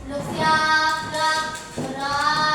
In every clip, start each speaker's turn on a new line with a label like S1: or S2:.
S1: Lu siap beramai.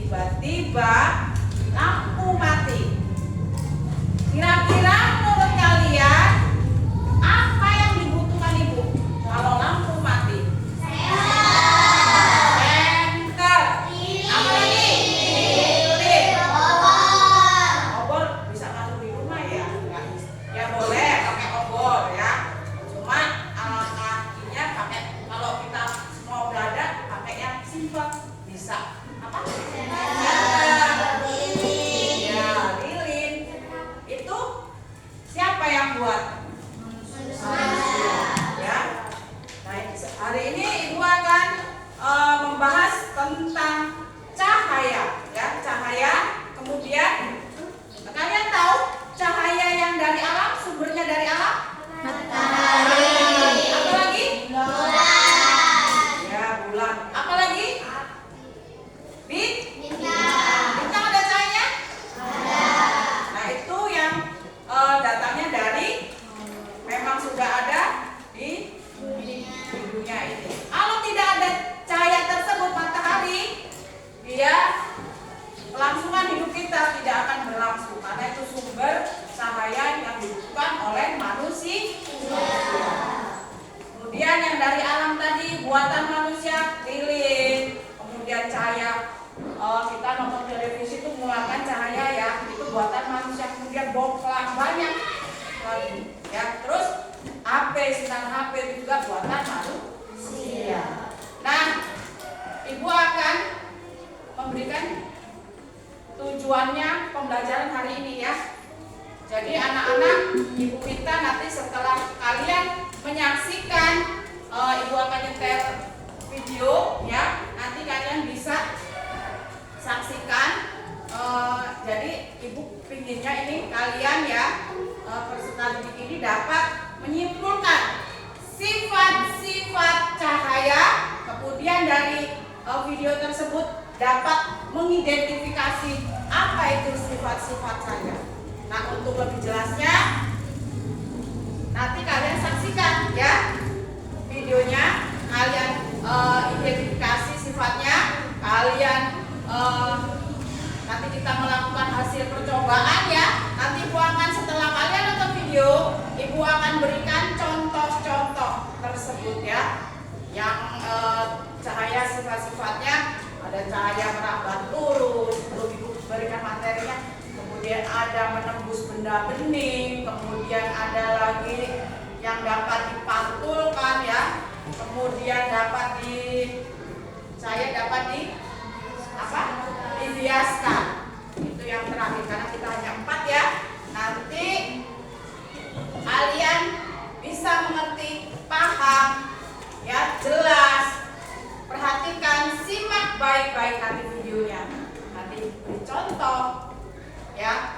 S1: tiba-tiba lampu mati. Kira-kira menurut kalian apa yang dibutuhkan ibu kalau lampu mati? Senter. Apa lagi? Lilin. Obor bisa masuk di rumah ya? Enggak. Ya boleh pakai obor ya. Cuma alangkahnya pakai, kalau kita mau belajar pakai yang simpel. Bisa apa? Siapa yang buat? Ya. Nah, hari ini ibu akan membahas tentang cahaya, ya, cahaya. Kemudian kalian tahu cahaya yang dari alam, sumbernya dari alam? Matahari. Apa lagi? Bulan. Ya, bulan. Apa lagi? Bintang. Bintang ada cahayanya? Ada. Nah, itu yang datangnya dari, memang sudah ada di dunia ini. Kalau tidak ada cahaya tersebut, matahari, dia kelangsungan hidup kita tidak akan berlangsung, karena itu sumber cahaya yang dibutuhkan oleh manusia. Kemudian yang dari alam tadi, buatan manusia, lilin. Kemudian cahaya, kita nonton televisi itu mengeluarkan cahaya ya, itu buatan manusia. Kemudian boklang banyak lagi ya. Terus HP, sinar HP itu juga buatan manusia. Nah, ibu akan memberikan tujuannya pembelajaran hari ini ya. Jadi anak-anak, ibu minta nanti setelah kalian menyaksikan, ibu akan nyetel video ya, nanti kalian bisa saksikan. Jadi ibu pinginnya ini kalian ya, peserta didik ini dapat menyimpulkan sifat-sifat cahaya, kemudian dari video tersebut dapat mengidentifikasi apa itu sifat-sifat cahaya. Nah, untuk lebih jelasnya nanti kalian saksikan ya videonya, kalian identifikasi sifatnya, kalian nanti kita melakukan hasil percobaan ya. Nanti ibu akan, setelah kalian nonton video, ibu akan berikan contoh-contoh tersebut ya, yang cahaya sifat-sifatnya. Ada cahaya merambat lurus, belum ibu berikan materinya. Kemudian ada menembus benda bening, kemudian ada lagi yang dapat dipantulkan ya, kemudian dapat dihiaskan. Itu yang terakhir, karena kita hanya 4 ya. Nanti kalian bisa mengerti, paham ya, jelas. Perhatikan, simak baik-baik nanti videonya. Nanti beri contoh ya.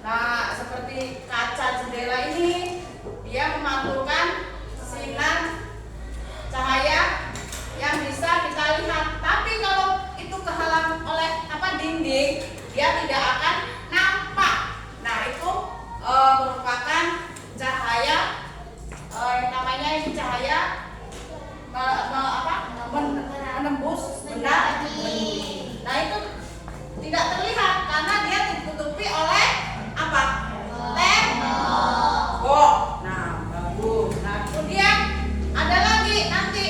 S1: Nah, seperti kaca jendela ini, dia memantulkan sinar cahaya yang bisa kita lihat. Tapi kalau itu kehalang oleh dinding, dia tidak akan nampak. Nah, itu merupakan cahaya, namanya ini cahaya menembus benda bening. Nah, itu tidak terlihat karena dia ditutupi oleh apa? Tembok. Nah, bagus. Nah, kemudian ada lagi nanti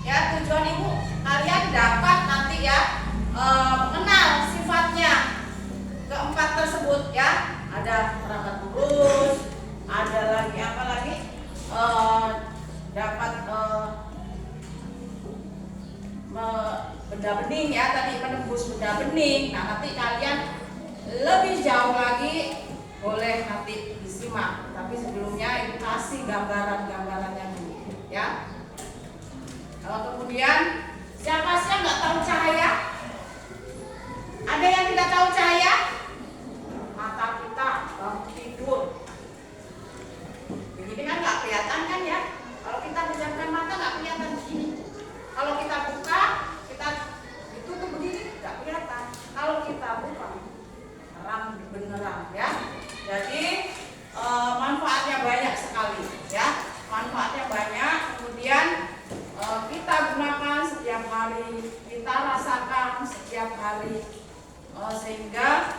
S1: ya, tujuan ibu kalian dapat nanti ya mengenal sifatnya keempat tersebut ya. Ada merambat lurus, ada lagi apa lagi? Dapat benda bening ya, tadi menembus benda bening. Nah, nanti kalian lebih jauh lagi boleh nanti disimak. Tapi sebelumnya ibu kasih gambaran-gambarannya dulu ya. Kemudian siapa sih yang nggak tahu cahaya? Ada yang tidak tahu cahaya? Mata kita bangun tidur, begini kan nggak kelihatan kan ya? Kalau kita pejamkan mata nggak kelihatan begini. Kalau kita buka, kita ditutup begini nggak kelihatan. Kalau kita buka, terang beneran ya. Jadi manfaatnya banyak sekali ya. Manfaatnya banyak. Kemudian kita gunakan setiap hari. setiap hari, sehingga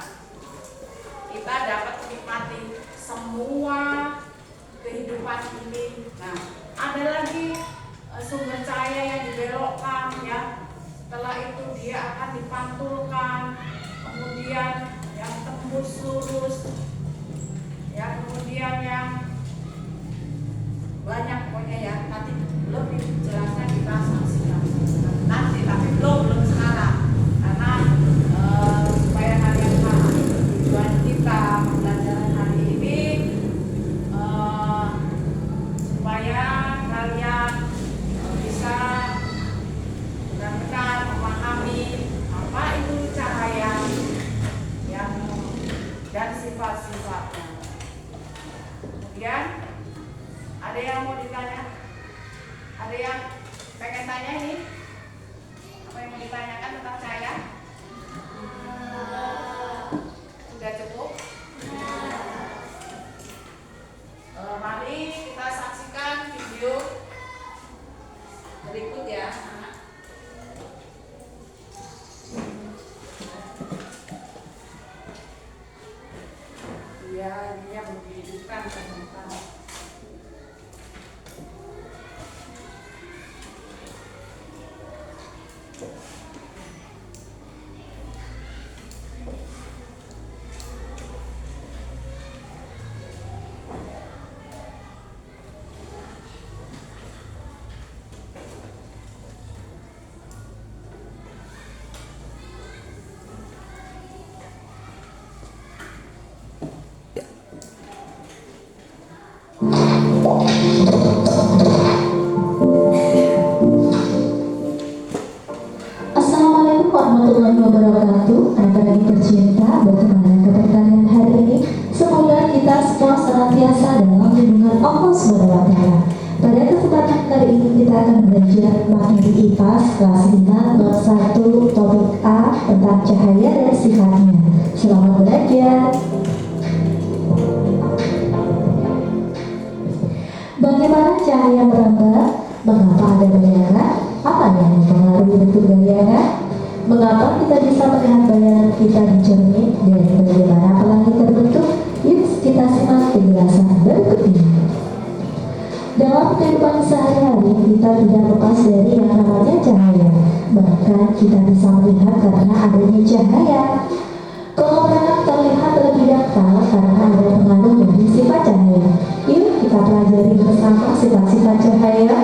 S1: kita dapat menikmati semua kehidupan ini. Nah, ada lagi sumber cahaya yang dibelokkan ya. Setelah itu dia akan dipantulkan, kemudian yang tembus lurus, ya, kemudian yang banyak pokoknya ya. Nanti lebih jelasnya kita saksikan nanti, tapi belum sekarang, karena supaya kalian paham tujuan kita pembelajaran hari ini, supaya kalian bisa benar-benar memahami apa itu cahaya yang dan sifat-sifatnya. Kemudian ada yang mau ditanya? Ada yang pengen tanya ini? Apa yang mau ditanyakan tentang cahaya? Sudah cukup? Mari kita saksikan video berikut ya. Ya, ini yang menunjukkan tentang
S2: Assalamualaikum warahmatullahi wabarakatuh. Anak-anak tercinta, bagaimana kabar kalian hari ini? Semoga kita semua senantiasa dalam lindungan Allah SWT. Pada kesempatan kali ini kita akan belajar materi IPAS kelas 5 bab 1 topik A tentang cahaya dan sifatnya. Selamat belajar. Bagaimana cahaya merambat? Mengapa ada bayangan? Apa yang mempengaruhi bentuk bayangan? Mengapa kita bisa melihat bayangan kita di cermin dan bagaimana pelangi terbentuk? Yuk kita simak penjelasan berikut ini. Dalam kehidupan sehari-hari kita tidak lepas dari yang namanya cahaya. Bahkan kita bisa melihat karena adanya cahaya. Kolomeran terlihat lebih dangkal karena ada pengaruh dari sifat cahaya. Yuk kita pelajari bersama sifat-sifat cahaya.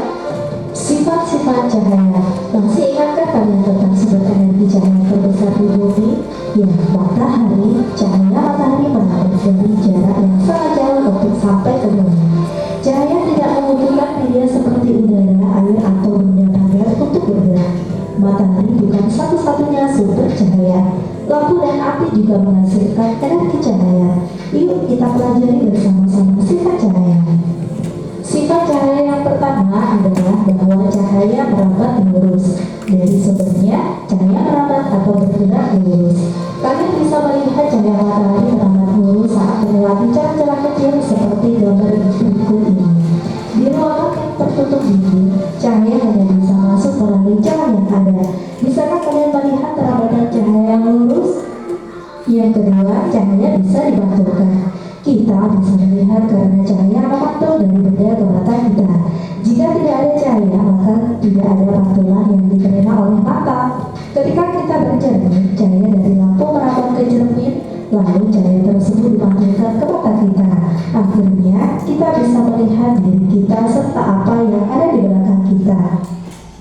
S2: Sifat-sifat cahaya. Masih ingatkah kalian tentang sumber energi cahaya terbesar di bumi? Ya, matahari. Cahaya matahari menabrak dari jarak yang sangat jauh untuk sampai ke bumi. Cahaya tidak membutuhkan media seperti udara, air, atau benda padat untuk bergerak. Matahari bukan satu-satunya sumber cahaya. Lampu dan api juga menghasilkan energi cahaya. Yuk kita pelajari bersama-sama sifat cahaya. Sifat cahaya yang pertama adalah bahwa cahaya merambat lurus. Dari sumbernya, cahaya merambat atau bergerak lurus. Kalian bisa melihat cahaya matahari merambat lurus saat melewati celah-celah kecil seperti gambar berikut ini. Di ruangan yang tertutup dinding, cahaya hanya bisa masuk melalui celah yang ada. Bisakah kalian melihat perambatan cahaya yang lurus? Yang kedua, cahaya bisa dipantulkan. Kita bisa melihat karena cahaya memantul dari benda ke mata kita. Jika tidak ada cahaya, maka tidak ada pantulan yang diterima oleh mata. Ketika kita bercermin, cahaya dari lampu merambat ke cermin, lalu cahaya tersebut dipantulkan ke mata kita. Akhirnya, kita bisa melihat diri kita serta apa yang ada di belakang kita.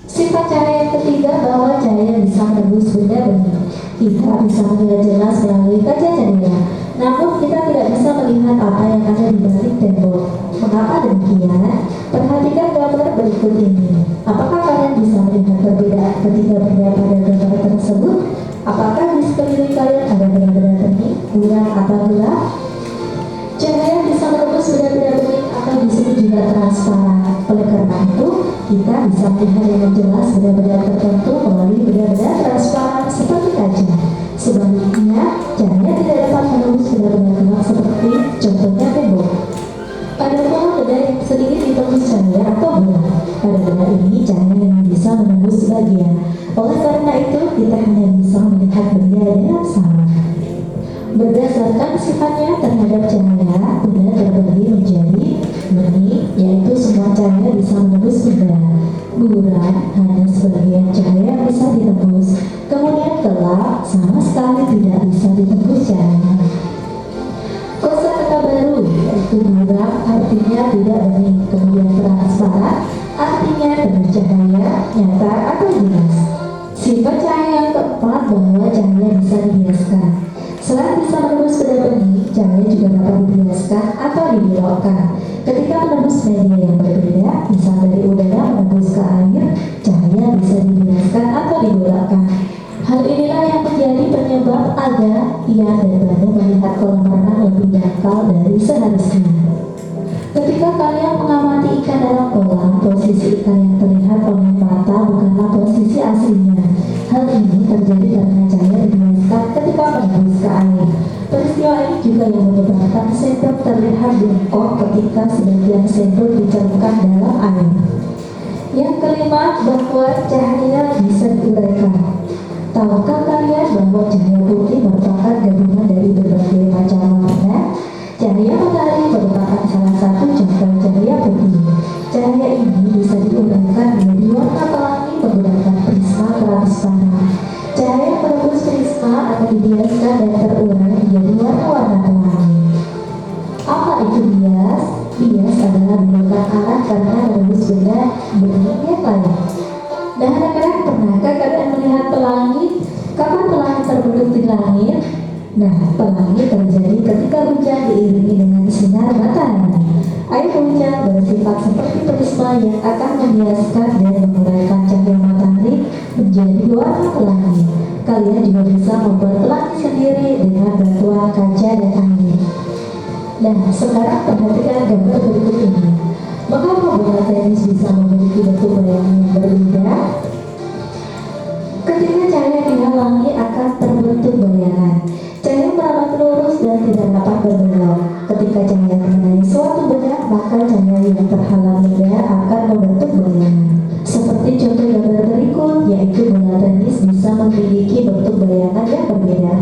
S2: Sifat cahaya yang ketiga bahwa cahaya bisa menembus benda-benda. Kita bisa melihat jelas melalui kaca jendela. Namun kita tidak bisa melihat apa yang ada di balik tembok. Mengapa demikian? Perhatikan gambar berikut ini. Apakah kalian bisa melihat perbedaan ketika berada pada gambar tersebut? Apakah di sekeliling kalian ada benda-benda bening, kurang atau gelap? Cahaya bisa menembus benda-benda bening atau disebut juga transparan. Oleh karena itu, kita bisa melihat dengan jelas benda-benda tertentu melalui benda-benda transparan seperti kaca. Sebaliknya, cahaya tidak dapat menembus benda-benda gelap seperti contohnya tembok. Pada pola benda yang sedikit ditembus cahaya atau bola. Pada benda ini, cahaya yang bisa menembus sebagian. Oleh karena itu, kita hanya bisa melihat Dan sifatnya terhadap cahaya udah terbagi menjadi benih, yaitu semua cahaya bisa menembus benda. Buram hanya sebagian cahaya yang bisa ditembus. Kemudian gelap sama sekali tidak bisa ditembus cahaya. Kosakata baru yaitu buram artinya tidak bening, kemudian transparan artinya bercahaya, nyata atau jelas. Sifat cahaya yang keempat bahwa cahaya bisa dibiaskan. Selain bisa menembus benda bening, cahaya juga dapat dibiaskan atau dibelokkan. Ketika menembus media yang berbeda, misal dari udara menembus ke air, cahaya bisa dibiaskan atau dibelokkan. Hal inilah yang menjadi penyebab agar Ian dan Banu melihat kolam renang lebih dangkal dari seharusnya. Ketika kalian mengamati ikan dalam kolam, posisi ikan yang terlihat oleh mata bukanlah posisi aslinya. Hal ini terjadi karena cahaya dibiaskan ketika menembus ke air. Peristiwa ini juga yang menyebabkan sendok terlihat bengkok ketika sebagian sendok dicelupkan dalam air. Yang kelima, bahwa cahaya bisa diuraikan. Tahukah kalian bahwa cahaya putih merupakan gabungan dari berbagai macam warna? Cahaya matahari merupakan salah satu contoh cahaya putih. Cahaya ini bisa diuraikan menjadi warna pelangi menggunakan prisma transparan. Cahaya yang menembus prisma akan dibiaskan dan terurai menjadi warna-warna pelangi. Apa itu bias? Bias adalah belokan arah karena menembus benda bening yang lain. Nah, anak-anak, pernahkah kalian melihat pelangi? Kapan pelangi terbentuk di langit? Nah, pelangi terjadi ketika hujan diiringi dengan sinar matahari. Air hujan bersifat seperti prisma yang akan membiaskan dan menguraikan cahaya matahari menjadi warna pelangi. Kalian juga bisa membuat pelangi sendiri dengan bantuan kaca dan air. Nah, sekarang perhatikan gambar berikut ini. Mengapa bola tenis bisa memiliki bentuk bayangan yang berbeda? Ketika cahaya dihalangi akan terbentuk bayangan. Cahaya merambat lurus dan tidak dapat berbelok. Ketika cahaya mengenai suatu benda, maka cahaya yang terhalang benda akan membentuk bayangan. Seperti contoh gambar berikut, yaitu bola tenis bisa memiliki bentuk bayangan yang berbeda.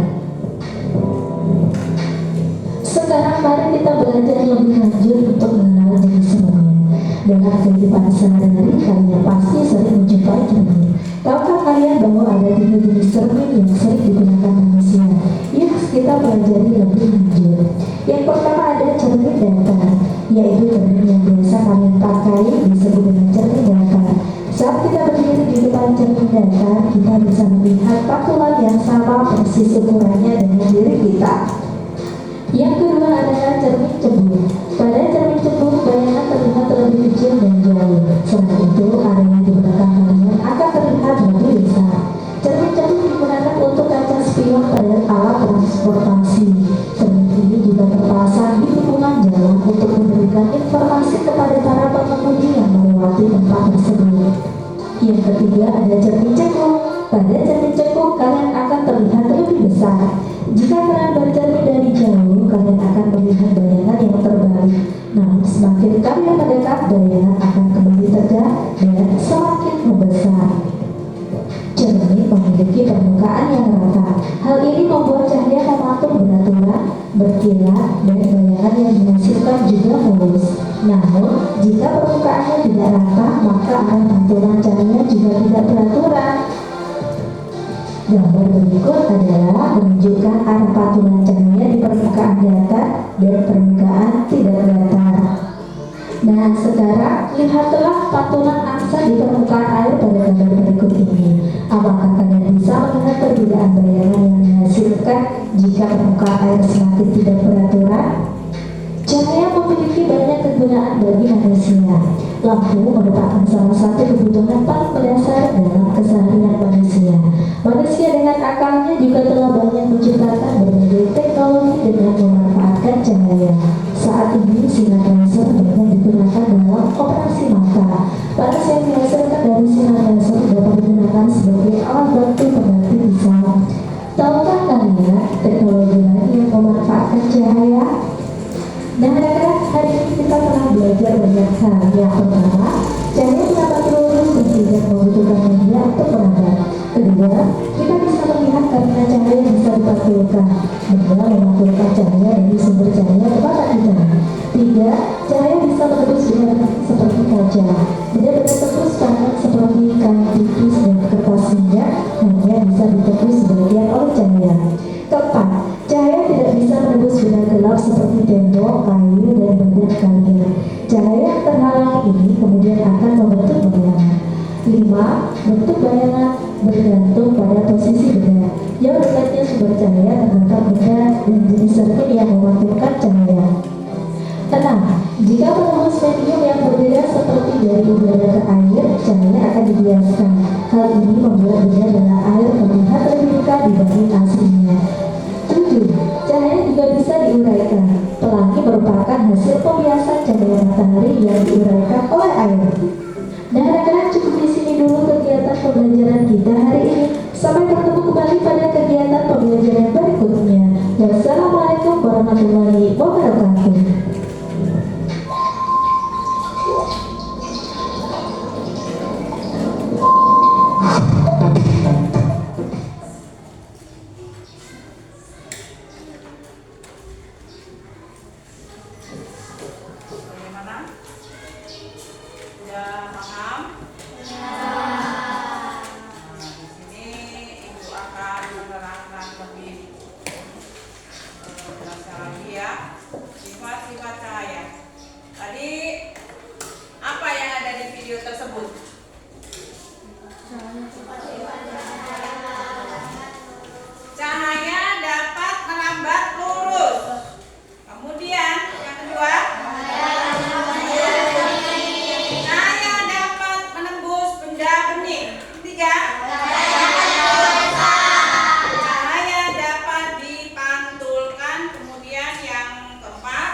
S2: Sekarang mari kita belajar lebih lanjut untuk mengenal jenis cermin. Dalam kehidupan sehari-hari, kalian pasti sering menjumpai cermin. Tahukah kalian bahwa ada 3 jenis cermin yang sering digunakan manusia? Yuk kita pelajari lebih lanjut. Yang pertama ada cermin datar, yaitu cermin yang biasa kalian pakai disebut dengan cermin datar. Saat kita berdiri di depan cermin datar, kita bisa melihat patulan yang sama persis ukurannya dengan diri kita. Yang kedua adalah cermin cembung. Pada cermin cembung, bayangan terlihat lebih kecil dan jauh. Selain itu, area di belakang kalian akan terlihat lebih besar. Cermin cembung digunakan untuk kaca spion pada alat transportasi. Cermin ini juga terpasang di tikungan jalan untuk memberikan informasi kepada para pengemudi yang melewati tempat tersebut. Yang ketiga ada cermin cekung. Pada cermin cekung, kalian akan terlihat lebih besar. Jika kalian bercermin dari jauh, kalian akan melihat bayangan yang terbalik. Namun semakin kalian mendekat, bayangan akan kembali tegak dan semakin membesar. Cermin memiliki permukaan yang rata. Hal ini membuat cahaya memantul beraturan, berkilat, dan bayangan yang dihasilkan juga mulus. Namun, jika permukaannya tidak rata, maka arah pantulan cahaya juga tidak beraturan. Gambar berikut adalah menunjukkan arah pantulan cahaya di permukaan datar dan permukaan tidak datar. Nah, sekarang lihatlah pantulan angsa di permukaan air pada gambar berikut ini. Apakah kalian bisa melihat perbedaan bayangan yang dihasilkan jika permukaan air semakin tidak beraturan? Cahaya memiliki banyak kegunaan bagi manusia. Lampu merupakan salah satu kebutuhan paling mendasar dalam keseharian manusia. Manusia dengan akalnya juga telah banyak menciptakan berbagai teknologi dengan memanfaatkan cahaya. Saat ini sinar laser banyak digunakan dalam operasi mata. Panas yang dihasilkan dari sinar laser dapat digunakan sebagai alat bantu pengganti pisau. Tahukah kalian teknologi lain yang memanfaatkan cahaya? Nah, anak-anak, hari ini kita telah belajar banyak hal. Yang pertama, cahaya merambat lurus dan tidak membutuhkan media untuk merambat. Kedua, kita bisa melihat karena cahaya bisa dipantul memantulkan. Benda memantulkan cahaya dari sumber cahaya ke mata kita. 3. Cahaya bisa menembus benda seperti kaca. Benda-benda tembus panas seperti kain tipis dan kertas hingga hanya bisa ditembus sebagian oleh cahaya. 4. Cahaya tidak bisa menembus benda gelap seperti tembok, kayu, dan badan kalian. Cahaya yang terhalang ini kemudian akan membentuk bayangan. 5. Bentuk bayangan bergantung pada posisi benda. Yang dekatnya sumber cahaya terhadap benda dan jenis sirkuit yang memantulkan cahaya. 6. Jika menembus medium yang berbeda seperti dari udara ke air, cahaya akan dibiaskan. Hal ini membuat benda dalam air terlihat lebih dekat dibanding aslinya. 7. Cahaya juga bisa diuraikan. Pelangi merupakan hasil pembiasan cahaya matahari yang diuraikan oleh air. Nah, anak-anak, cukup di sini dulu kegiatan pembelajaran kita hari ini. Sampai bertemu kembali pada kegiatan pembelajaran berikutnya. Wassalamualaikum warahmatullahi wabarakatuh.
S1: Bagaimana? Sudah paham? Di sini Ibu akan menerangkan lebih jelas lagi ya sifat-sifat cahaya. Tadi apa yang ada di video tersebut? Cahaya dapat merambat lurus. Kemudian yang kedua, cahaya dapat menembus benda bening. Ketiga, cahaya dapat dipantulkan. Kemudian yang keempat,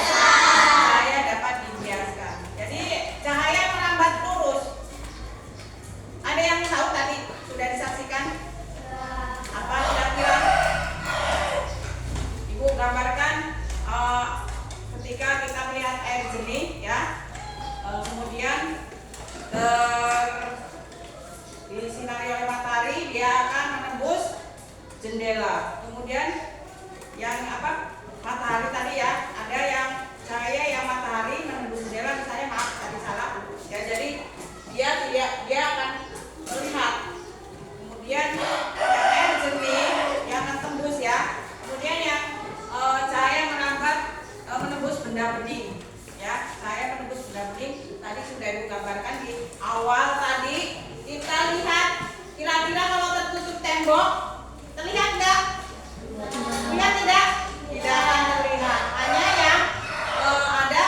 S1: cahaya dapat dibiaskan. Jadi cahaya merambat lurus. Ada yang tahu tadi? Sudah disaksikan? Apa kira-kira? Ibu gambarkan ketika kita melihat air jernih ya, kemudian disinari oleh matahari, dia akan menembus jendela. Kemudian yang apa? Matahari tadi ya, ada yang cahaya yang matahari menembus jendela, misalnya maaf tadi salah. Ya, jadi dia akan melihat. Kemudian yang air jernih yang akan tembus ya. Kemudian yang cahaya menembus benda bening ya, cahaya menembus benda bening tadi sudah Ibu gambarkan di awal tadi. Kita lihat kira-kira kalau tertutup tembok terlihat enggak? Lihat tidak? Tidak akan terlihat, hanya yang ada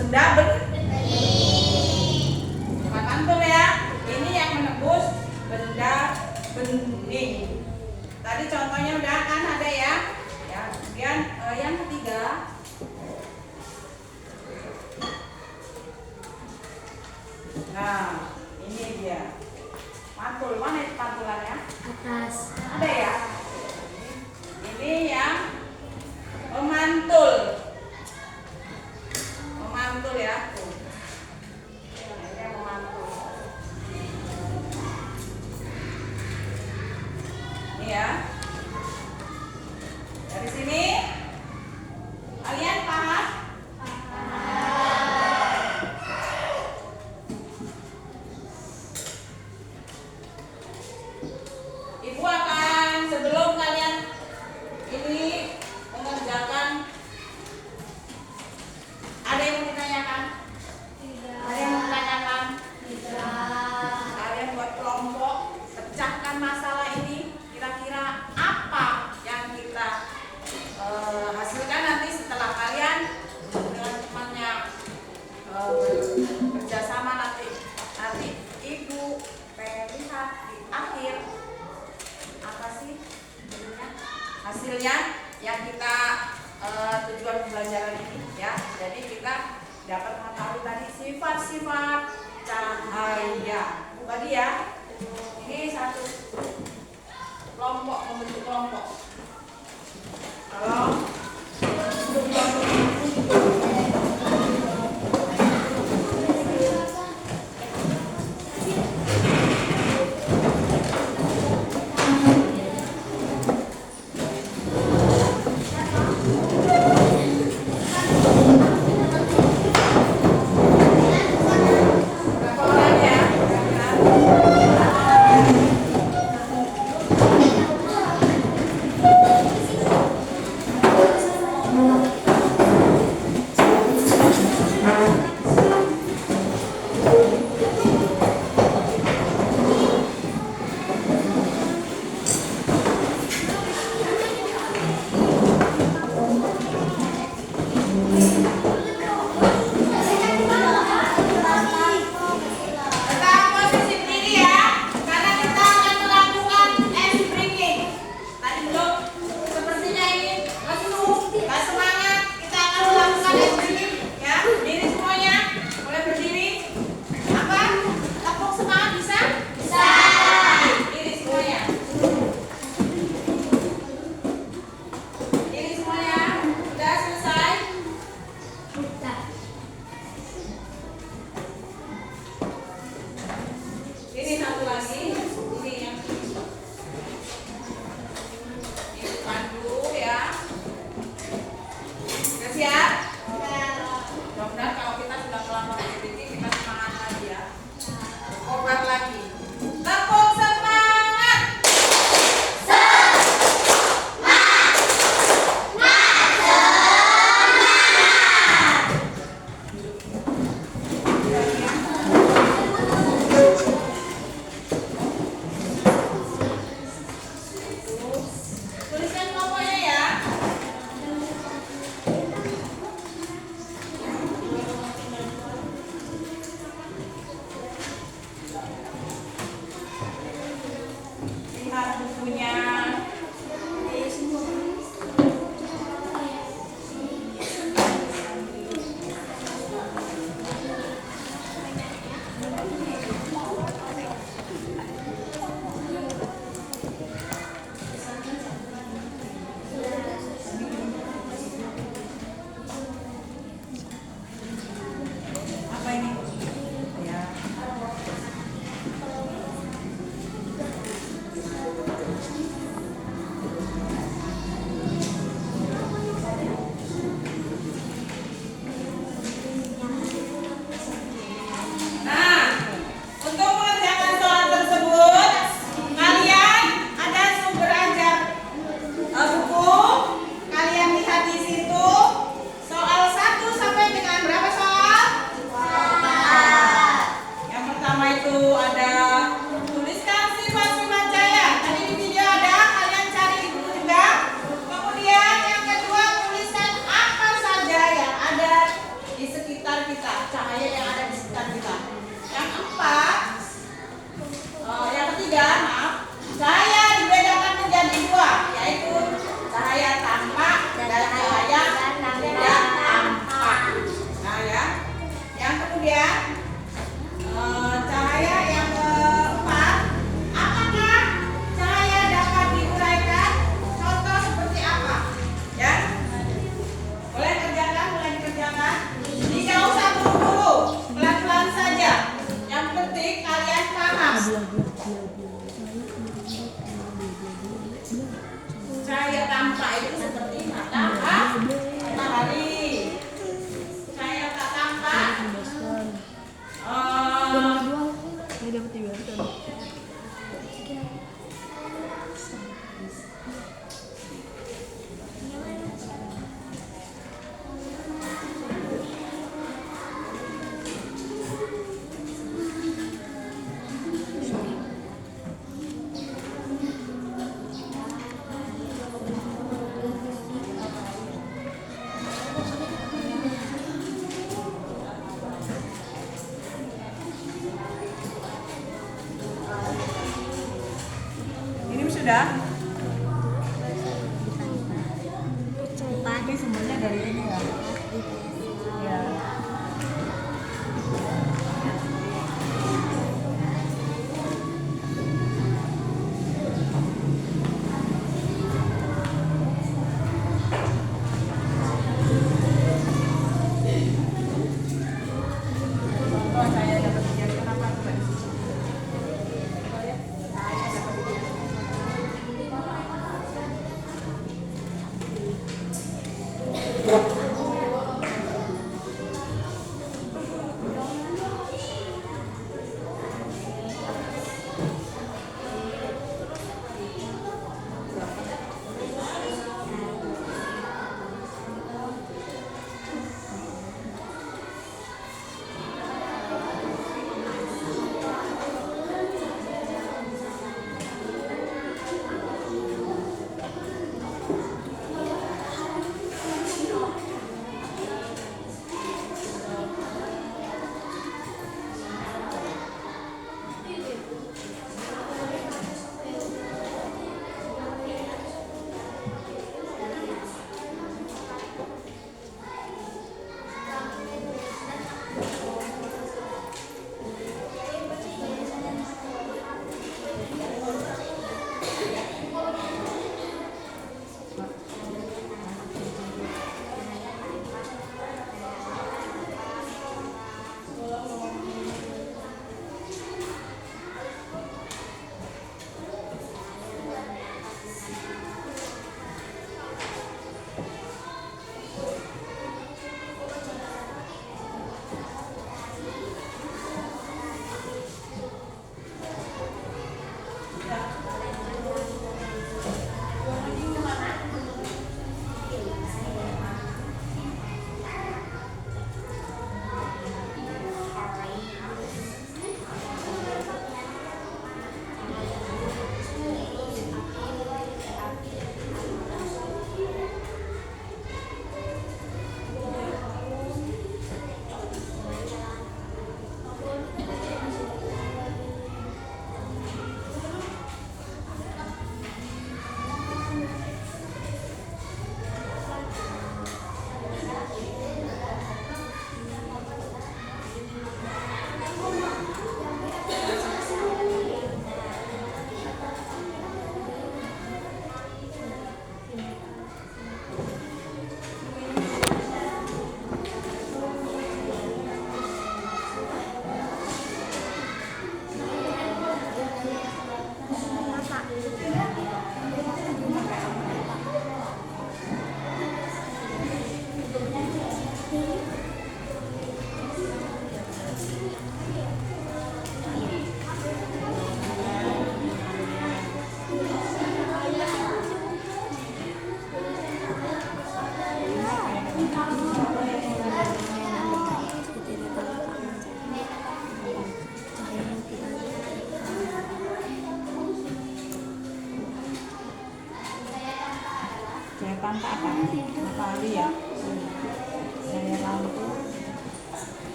S1: benda bening. Mantul ya. Ini yang menembus benda bening. Tadi contohnya udah kan ada ya. Ya, kemudian yang ketiga. Nah, ini dia. Mantul, mana itu pantulannya?
S3: Atas.
S1: Ada ya? Ini yang memantul. Memantul ya. Tuh. Ini yang memantul. Ini ya. Dari sini kalian paham? Ibu akan sebelum kalian ini mengerjakan, ada yang mau ditanyakan? Ada yang mau ditanyakan? Kalian buat kelompok, pecahkan masalah ini. Kira-kira apa yang kita hasilkan nanti setelah kalian dengan temannya bekerjasama nanti ibu lihat di akhir apa sih hasilnya yang kita tujuan pembelajaran ini ya. Jadi kita dapat mengetahui tadi sifat-sifat cahaya. Tadi ya, ini satu kelompok, membentuk kelompok. Kalau untuk kelompok berapa orang ya? Kira-kira?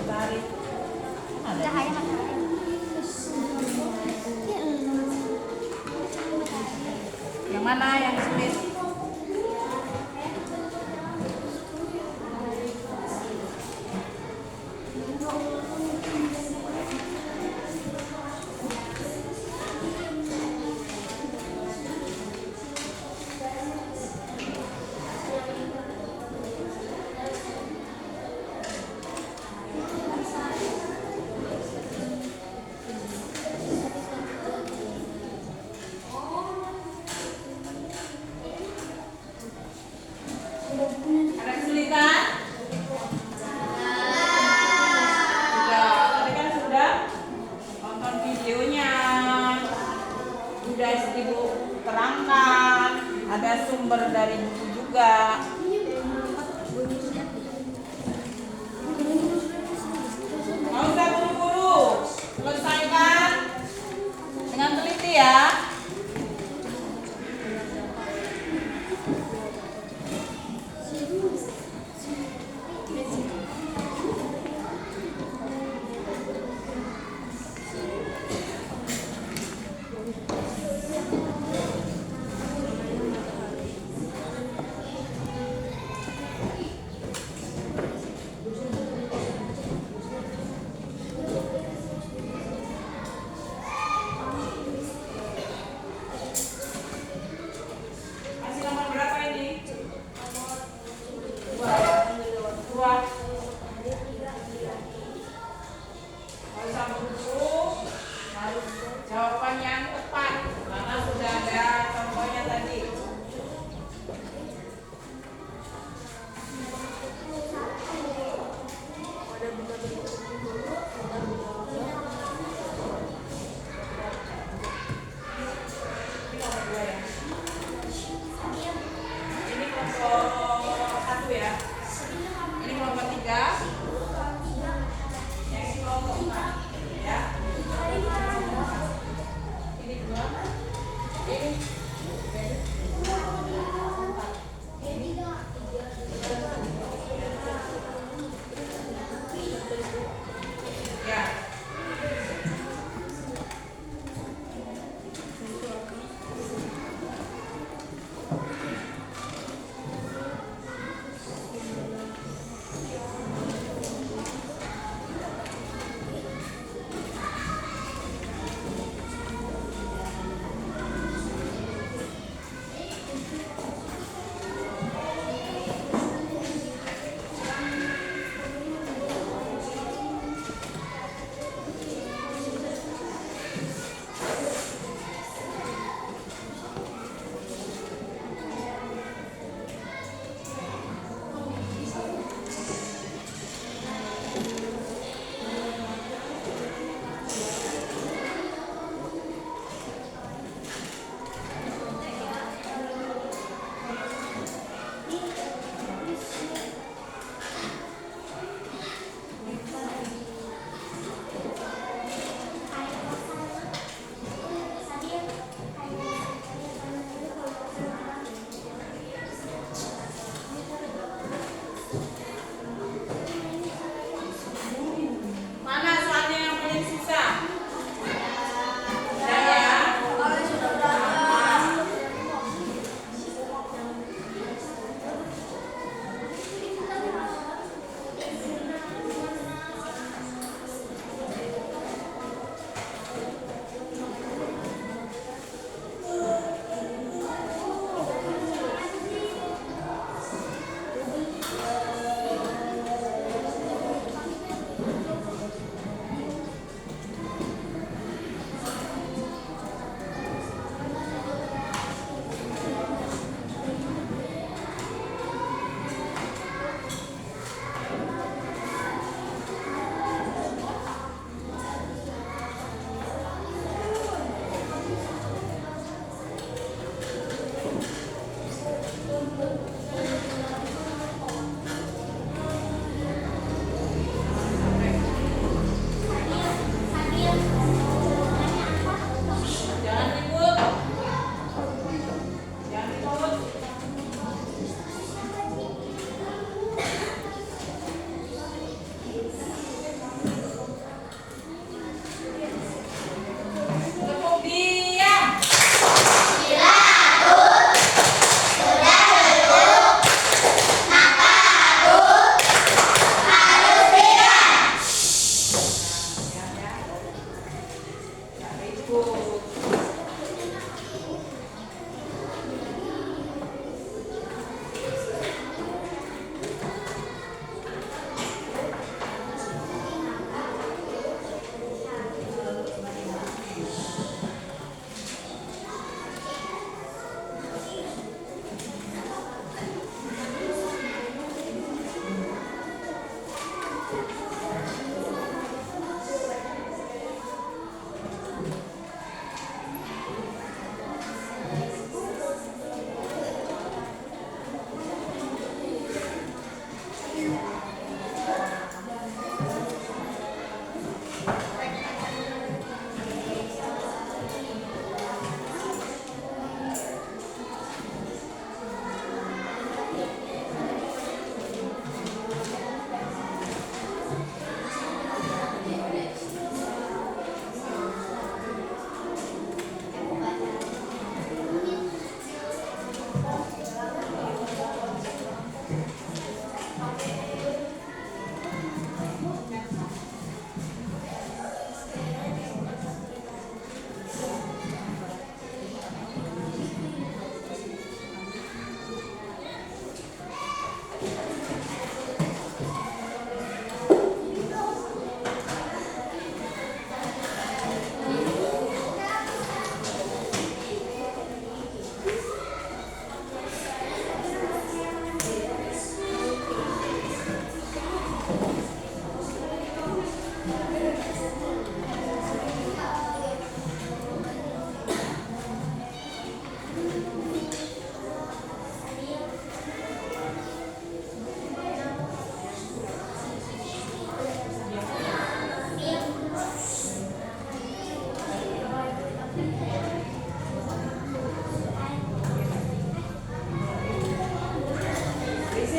S1: Matahari. Ada.
S3: Cahaya matahari.
S1: Yang mana yang sulit? Ada kesulitan? Sudah. Tadi kan sudah nonton videonya. Sudah Ibu terangkan. Ada sumber dari buku juga. Nggak usah buru-buru. Selesaikan dengan teliti ya.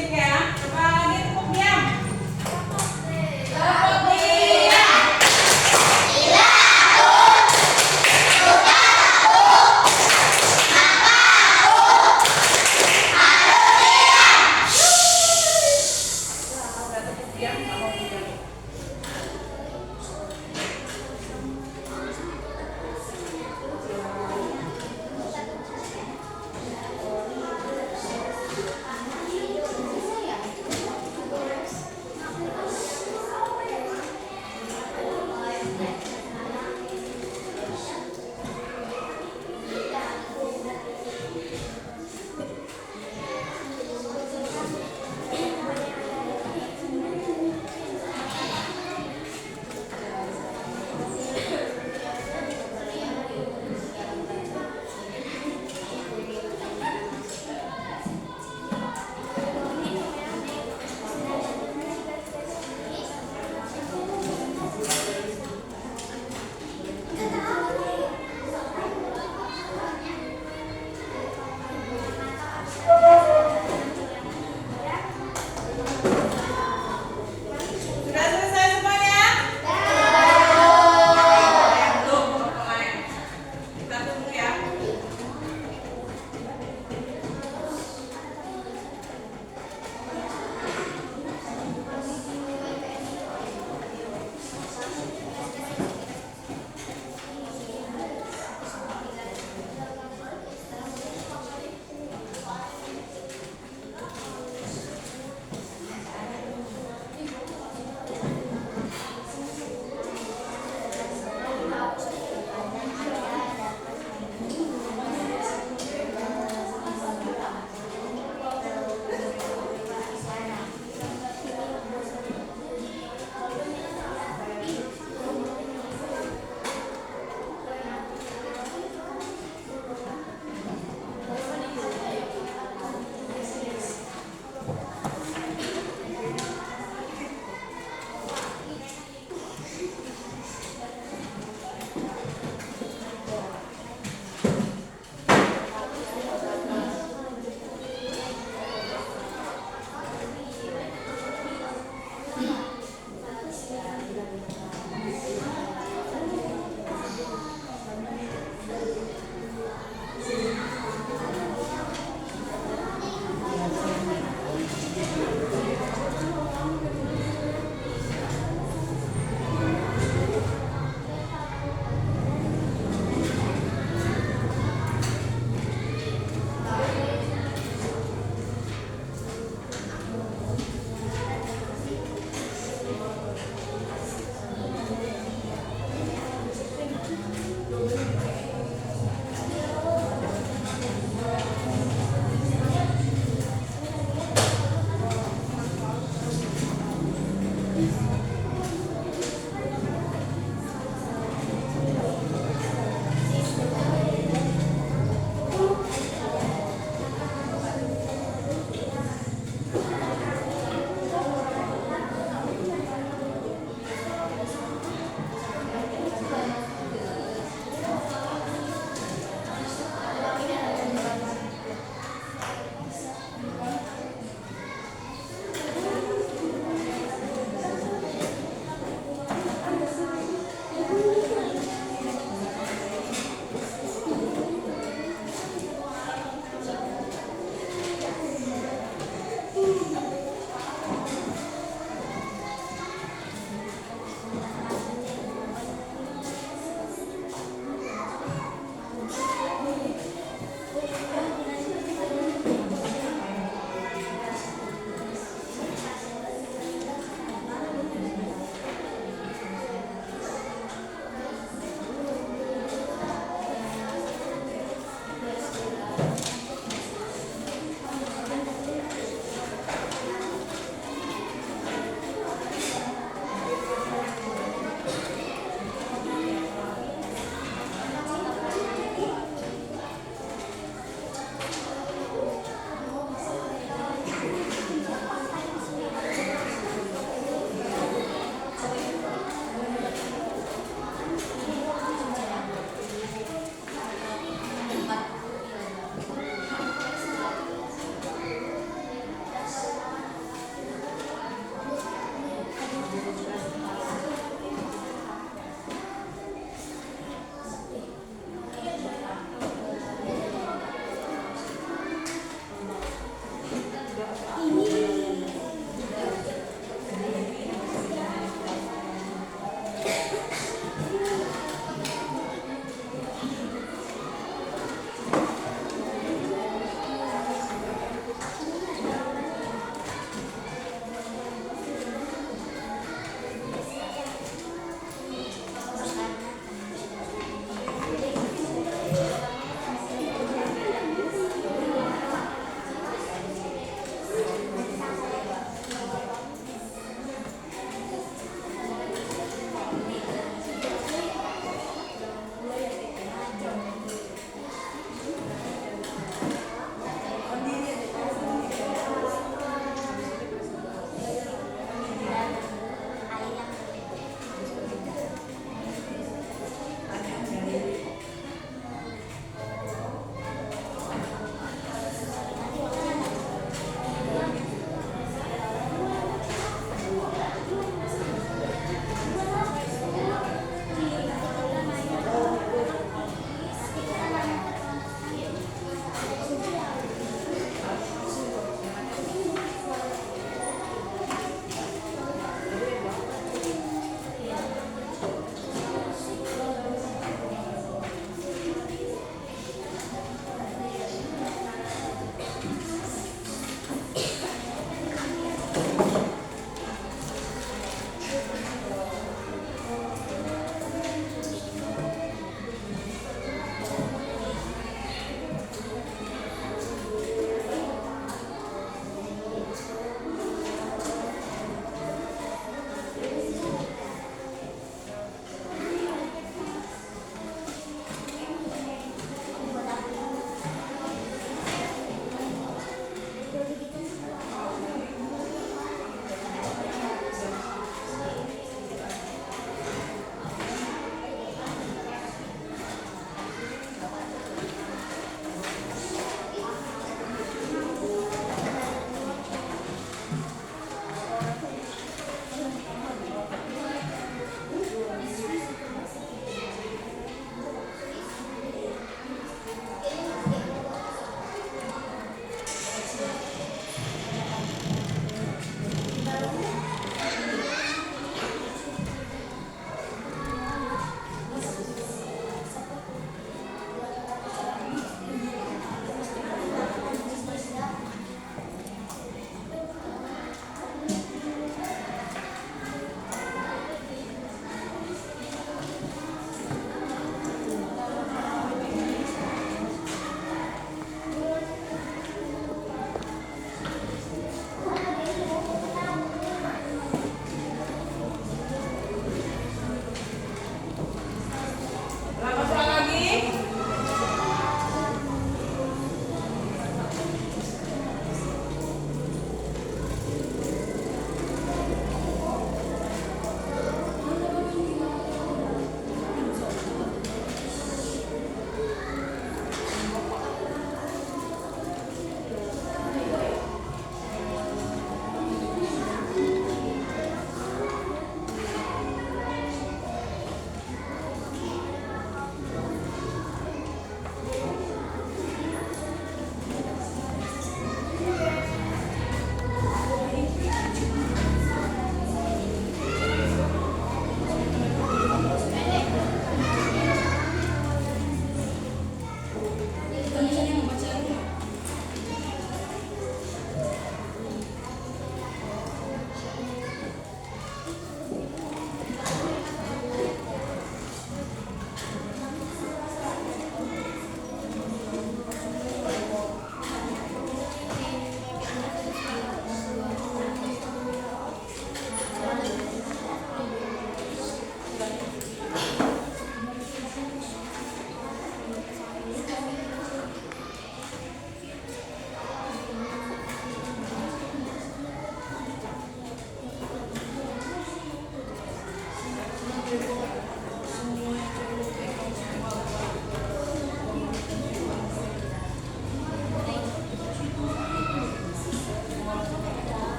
S1: berisik ya. Coba lagi tepuk diam. Tepuk diam. Udah tepuk diam, nggak mau diam.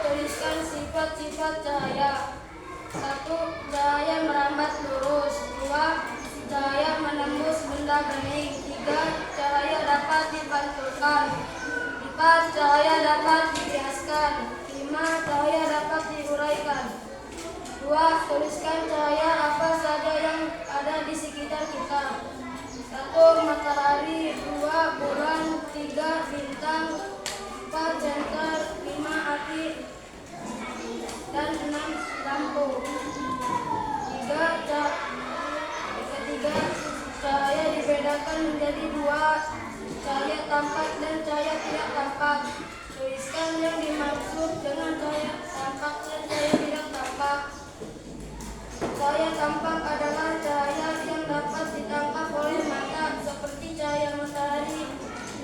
S3: tuliskan sifat-sifat cahaya. 1. Cahaya merambat lurus. 2. Cahaya menembus benda bening. 3. Cahaya dapat dipantulkan. 4. Cahaya dapat dibiaskan. 5. Cahaya dapat diuraikan. 2. Tuliskan cahaya apa saja yang ada di sekitar kita. 1. Matahari. 2. Bulan. 3. Bintang. 4. Senter. 5. api. Dan 6. lampu. Ketiga, cahaya dibedakan menjadi 2, cahaya tampak dan cahaya tidak tampak. Tuliskan yang dimaksud dengan cahaya tampak dan cahaya tidak tampak. Cahaya tampak adalah cahaya yang dapat ditangkap oleh mata, seperti cahaya matahari,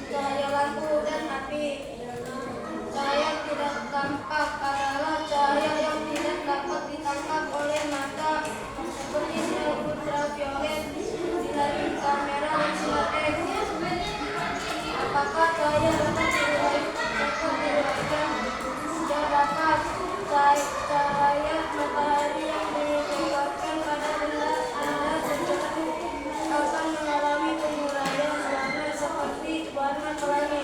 S3: cahaya lampu, dan api. Cahaya tidak tampak adalah cahaya yang tidak dapat ditangkap oleh mata, seperti sinar ultraviolet, sinar inframerah, dan sinar X. Apakah cahaya dapat diuraikan? Tidak dapat. Cahaya matahari yang dikeluarkan pada benda tertentu akan mengalami penguraian warna seperti warna pelangi.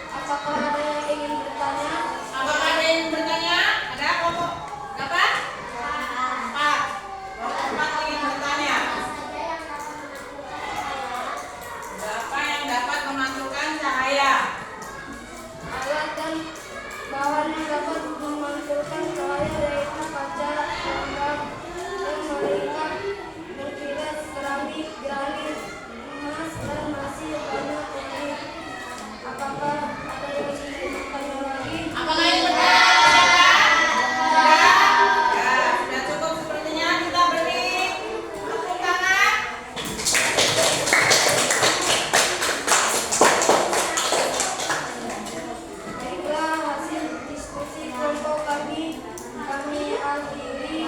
S3: Apakah ada yang ingin bertanya?
S1: Apakah ada yang bertanya? Ada kelompok berapa? 4. Kelompok 4 ingin bertanya. Berapa yang dapat memantulkan cahaya?
S3: Alat dan bahan yang dapat memantulkan cahaya yaitu kaca, logam yang melingkar, berkilat, keramik, granit, emas, dan masih banyak lagi. Apakah ada yang ingin bertanya lagi?
S1: Apakah yang bertanya? Ya, sudah cukup sepertinya. Kita beri tepuk tangan.
S3: Baiklah, hasil diskusi kelompok kami akhiri.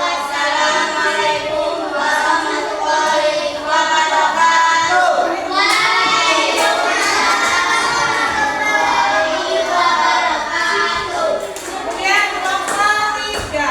S1: Wassalamualaikum warahmatullahi wabarakatuh. Kemudian kelompok 3.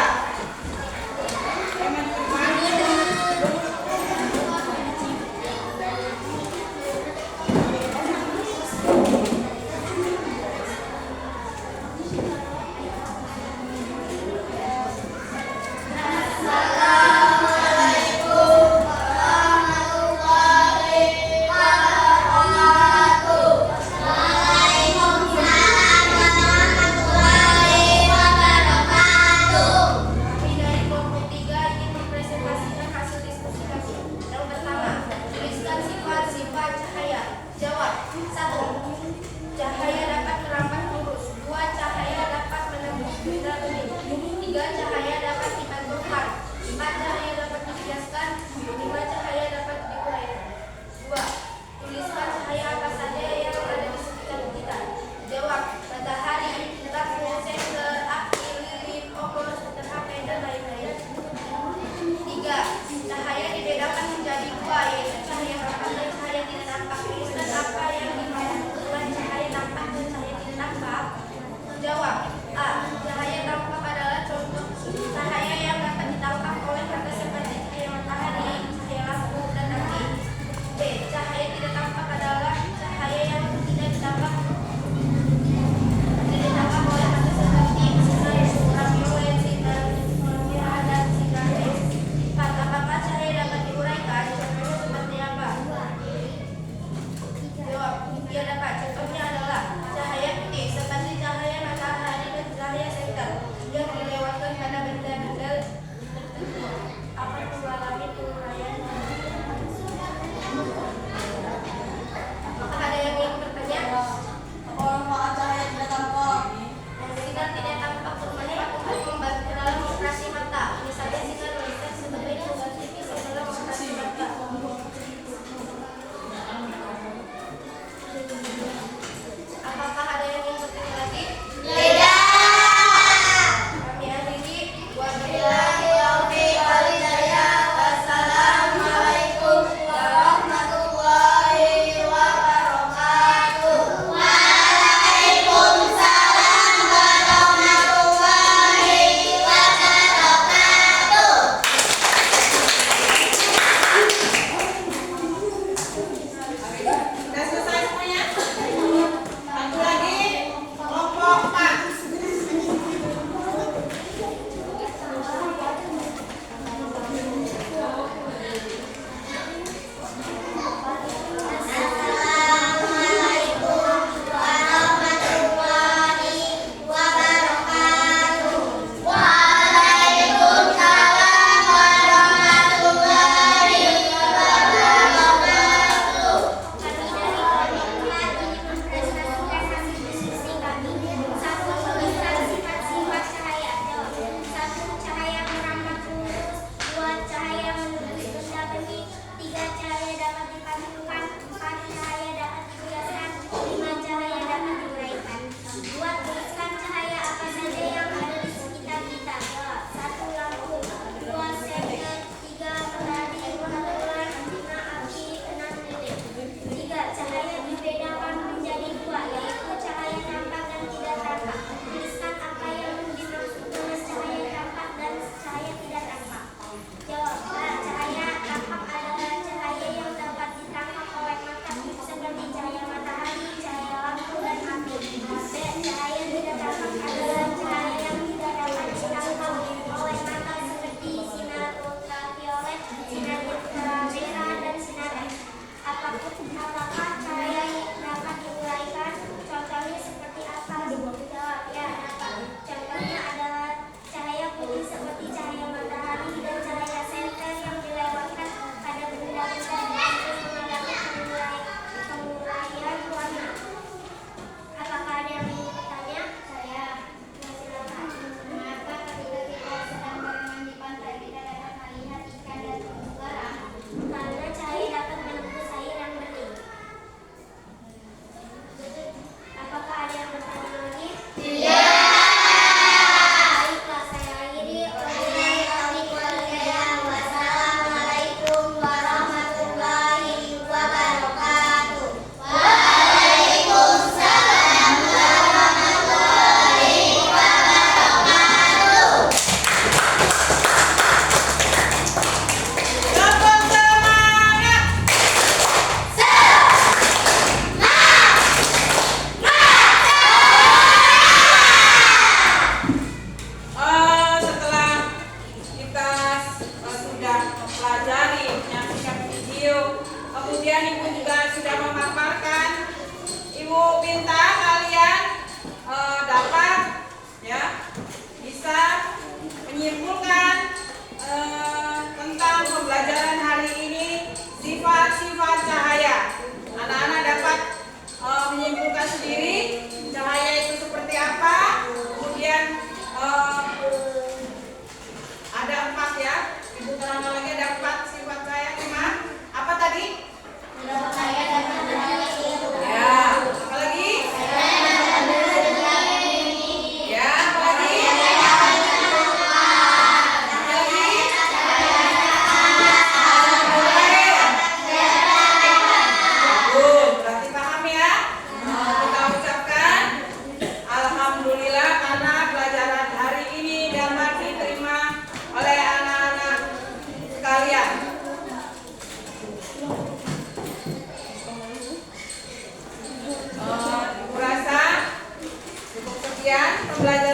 S1: pembelajaran